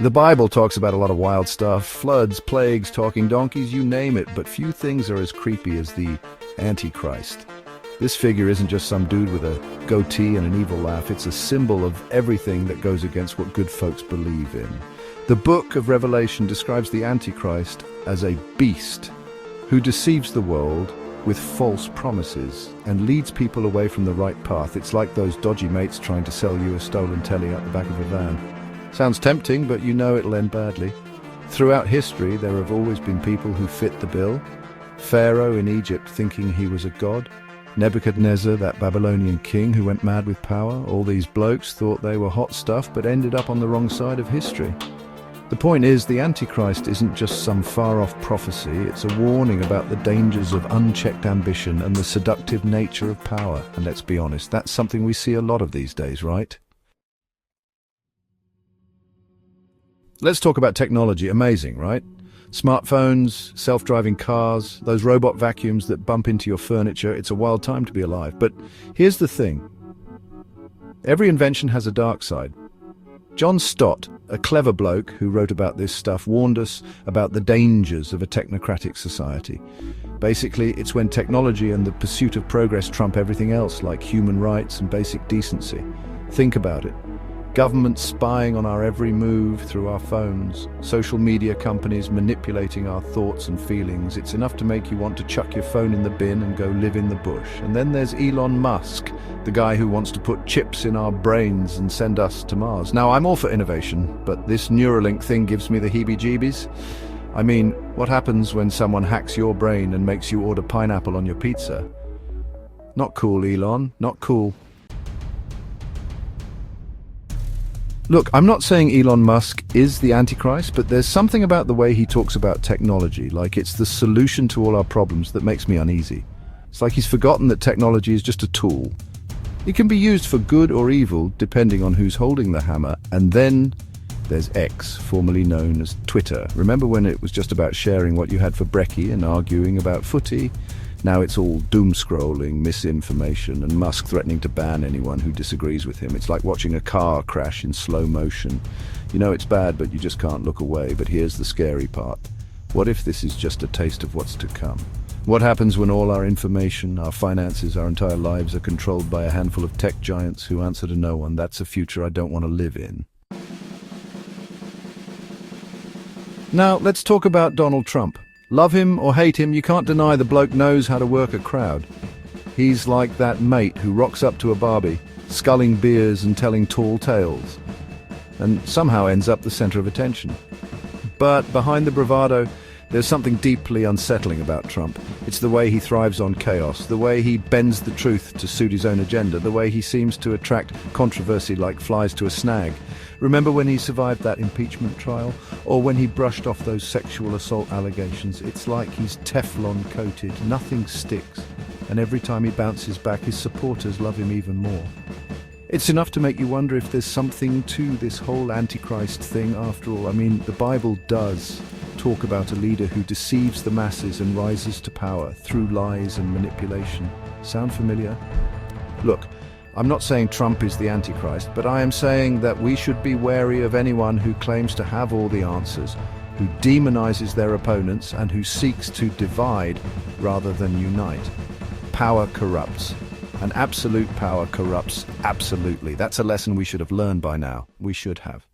The Bible talks about a lot of wild stuff, floods, plagues, talking donkeys, you name it, but few things are as creepy as the Antichrist. This figure isn't just some dude with a goatee and an evil laugh, it's a symbol of everything that goes against what good folks believe in. The book of Revelation describes the Antichrist as a beast who deceives the world with false promises and leads people away from the right path. It's like those dodgy mates trying to sell you a stolen telly out the back of a van. Sounds tempting, but you know it'll end badly. Throughout history, there have always been people who fit the bill. Pharaoh in Egypt thinking he was a god. Nebuchadnezzar, that Babylonian king who went mad with power. All these blokes thought they were hot stuff, but ended up on the wrong side of history. The point is, the Antichrist isn't just some far-off prophecy, it's a warning about the dangers of unchecked ambition and the seductive nature of power. And let's be honest, that's something we see a lot of these days, right? Let's talk about technology. Amazing, right? Smartphones, self-driving cars, those robot vacuums that bump into your furniture. It's a wild time to be alive. But here's the thing. Every invention has a dark side. John Stott, a clever bloke who wrote about this stuff, warned us about the dangers of a technocratic society. Basically, it's when technology and the pursuit of progress trump everything else, like human rights and basic decency. Think about it. Governments spying on our every move through our phones, social media companies manipulating our thoughts and feelings. It's enough to make you want to chuck your phone in the bin and go live in the bush. And then there's Elon Musk, the guy who wants to put chips in our brains and send us to Mars. Now, I'm all for innovation, but this Neuralink thing gives me the heebie-jeebies. I mean, what happens when someone hacks your brain and makes you order pineapple on your pizza? Not cool, Elon, not cool. Look, I'm not saying Elon Musk is the Antichrist, but there's something about the way he talks about technology, like it's the solution to all our problems, that makes me uneasy. It's like he's forgotten that technology is just a tool. It can be used for good or evil, depending on who's holding the hammer. And then there's X, formerly known as Twitter. Remember when it was just about sharing what you had for brekkie and arguing about footy? Now it's all doom-scrolling, misinformation, and Musk threatening to ban anyone who disagrees with him. It's like watching a car crash in slow motion. You know it's bad, but you just can't look away. But here's the scary part. What if this is just a taste of what's to come? What happens when all our information, our finances, our entire lives are controlled by a handful of tech giants who answer to no one? That's a future I don't want to live in. Now, let's talk about Donald Trump. Love him or hate him, you can't deny the bloke knows how to work a crowd. He's like that mate who rocks up to a barbie, sculling beers and telling tall tales, and somehow ends up the center of attention. But behind the bravado, there's something deeply unsettling about Trump. It's the way he thrives on chaos, the way he bends the truth to suit his own agenda, the way he seems to attract controversy like flies to a snag. Remember when he survived that impeachment trial? Or when he brushed off those sexual assault allegations? It's like he's Teflon coated, nothing sticks. And every time he bounces back, his supporters love him even more. It's enough to make you wonder if there's something to this whole Antichrist thing after all. I mean, the Bible does talk about a leader who deceives the masses and rises to power through lies and manipulation. Sound familiar? Look, I'm not saying Trump is the Antichrist, but I am saying that we should be wary of anyone who claims to have all the answers, who demonizes their opponents and who seeks to divide rather than unite. Power corrupts, and absolute power corrupts absolutely. That's a lesson we should have learned by now. We should have.